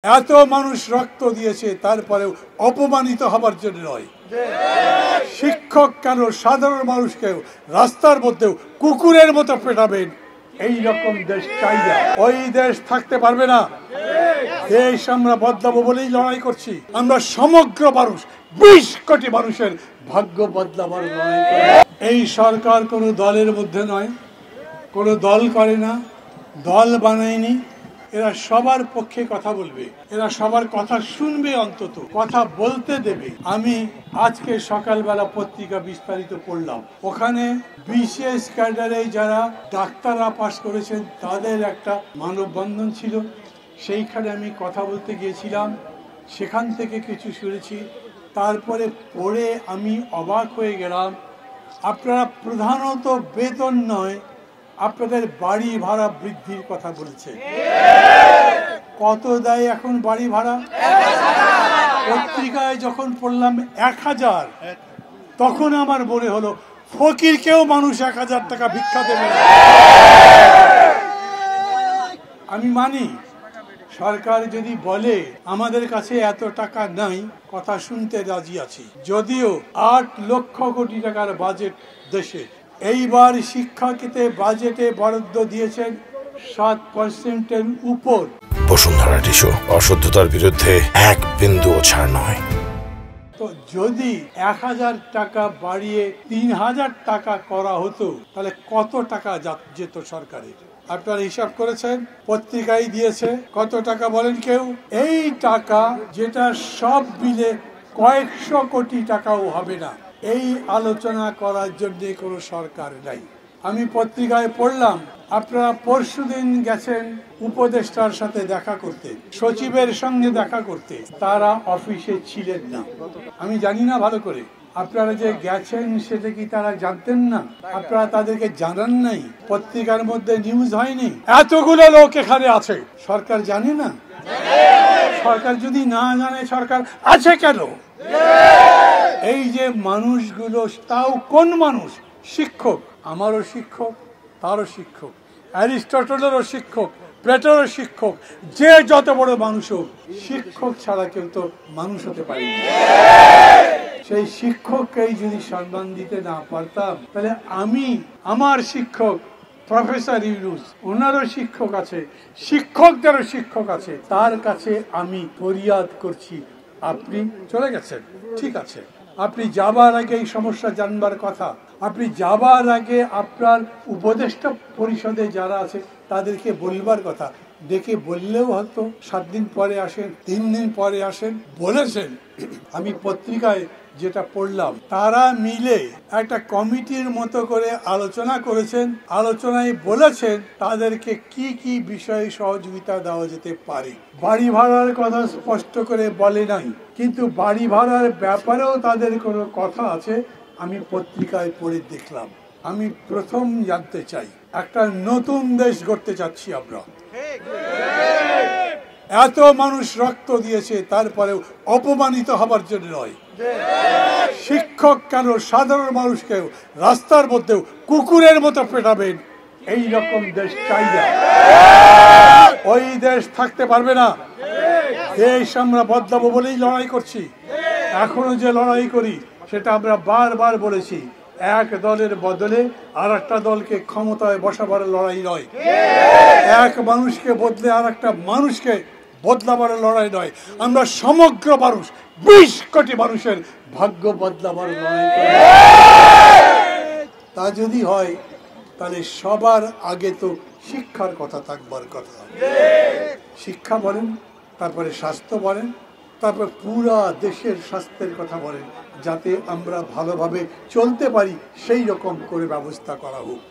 এত মানুষ রক্ত দিয়েছে, তারপরেও অপমানিত হবার জন্য নয়। শিক্ষক কেন সাধারণ মানুষকেও রাস্তার মধ্যেও কুকুরের মতো পেটাবেন, এই রকম দেশ চাই না। ওই দেশ থাকতে পারবে না। দেশ আমরা বদলাবো বলেই লড়াই করছি। আমরা সমগ্র মানুষ, 20 কোটি মানুষের ভাগ্য বদলাবার লড়াই করি। এই সরকার কোনো দলের মধ্যে নয়, কোনো দল করে না, দল বানায়নি। এরা সবার পক্ষে কথা বলবে, এরা সবার কথা শুনবে, অন্তত কথা বলতে দেবে। আমি আজকে সকালবেলা পত্রিকা বিস্তারিত পড়লাম, ওখানে বিশেষ ক্যাডারে যারা ডাক্তাররা পাস করেছেন তাদের একটা মানববন্ধন ছিল। সেইখানে আমি কথা বলতে গিয়েছিলাম, সেখান থেকে কিছু শুনেছি। তারপরে পড়ে আমি অবাক হয়ে গেলাম। আপনারা প্রধানত বেতন নয়, আপনাদের বাড়ি ভাড়া বৃদ্ধির কথা বলেছে। কত দেয় এখন বাড়ি ভাড়া? পত্রিকায় যখন পড়লাম 1000, তখন আমার মনে হলো ফকিরকেও মানুষ 1000 টাকা ভিক্ষা দেবে। আমি মানি, সরকার যদি বলে আমাদের কাছে এত টাকা নাই, কথা শুনতে রাজি আছি। যদিও 8 লক্ষ কোটি টাকার বাজেট দেশে, এইবার শিক্ষাক্ষেত্রে বাজেটে বরাদ্দ দিয়েছেন 7%-এর উপর। বসুন্ধরা টিস্যু, অশুদ্ধতার বিরুদ্ধে এক বিন্দুও ছাড় নয়। তো যদি 1000 টাকা বাড়িয়ে 3000 টাকা করা হতো, তাহলে কত টাকা যেত সরকারের? আপনারা হিসাব করেছেন, পত্রিকায় দিয়েছে। কত টাকা বলেন কেউ? এই টাকা, যেটা সব মিলে কয়েকশো কোটি টাকাও হবে না, এই আলোচনা করার জন্য কোনো সরকার নাই। আমি পত্রিকায় পড়লাম, আপনারা পরশুদিন গেছেন উপদেষ্টার সাথে দেখা করতে, সচিবের সঙ্গে দেখা করতে, তারা অফিসে ছিলেন না। আমি জানি না ভালো করে, আপনারা যে গেছেন সেটা কি তারা জানতেন না? আপনারা তাদেরকে জানান নাই? পত্রিকার মধ্যে নিউজ হয়নি? এতগুলো লোক এখানে আছে, সরকার জানে না? সরকার যদি না জানে, সরকার আছে কেন? এই যে মানুষগুলো, তাও কোন মানুষ? শিক্ষক, আমারও শিক্ষক, তারও শিক্ষক, অ্যারিস্টটলেরও শিক্ষক, প্লেটোরও শিক্ষক, যে যত বড় মানুষ হোক, শিক্ষক ছাড়া কেউ তো মানুষ হতে পারে না। সেই শিক্ষককেই যদি সম্মান দিতে না পারতাম, তাহলে আমি, আমার শিক্ষক প্রফেসর ইউনুস, ওনারও শিক্ষক আছে, শিক্ষকদেরও শিক্ষক আছে, তার কাছে আমি ফরিয়াদ করছি, আপনি চলে গেছেন, ঠিক আছে, আপনি যাবার আগে এই সমস্যা জানবার কথা। আপনি যাবার আগে আপনার উপদেষ্টা পরিষদে যারা আছে তাদেরকে বলবার কথা। ডেকে বললেও হয়তো 7 দিন পরে আসেন, 3 দিন পরে আসেন, বলেছেন। আমি পত্রিকায় যেটা পড়লাম, তারা মিলে একটা কমিটির মতো করে আলোচনা করেছেন। আলোচনায় বলেছেন তাদেরকে কি কি বিষয়ে সহযোগিতা দেওয়া যেতে পারে। বাড়ি ভাড়ার কথা স্পষ্ট করে বলে নাই, কিন্তু বাড়ি ভাড়ার ব্যাপারেও তাদের কোনো কথা আছে, আমি পত্রিকায় পড়ে দেখলাম। আমি প্রথম জানতে চাই, একটা নতুন দেশ গড়তে চাচ্ছি আমরা। এত মানুষ রক্ত দিয়েছে, তারপরেও অপমানিত হবার জন্য নয়। শিক্ষক কেন সাধারণ মানুষকেও রাস্তার মধ্যেও কুকুরের মতো পেটাবেন, এই রকম দেশ চাই না। ওই দেশ থাকতে পারবে না। দেশ আমরা বদলাবো বলেই লড়াই করছি। এখনো যে লড়াই করি, সেটা আমরা বারবার বলেছি, এক দলের বদলে আর একটা দলকে ক্ষমতায় বসাবার লড়াই নয়। এক মানুষকে বদলে আর একটা মানুষকে বদলাবার লড়াই নয়। আমরা সমগ্র মানুষ, 20 কোটি মানুষের ভাগ্য বদলাবার লড়াই করি। তা যদি হয়, তাহলে সবার আগে তো শিক্ষার কথা থাকবার কথা। শিক্ষা বলেন, তারপরে স্বাস্থ্য বলেন, তারপর পুরা দেশের স্বাস্থ্যের কথা বলেন, যাতে আমরা ভালোভাবে চলতে পারি, সেই রকম করে ব্যবস্থা করা হোক।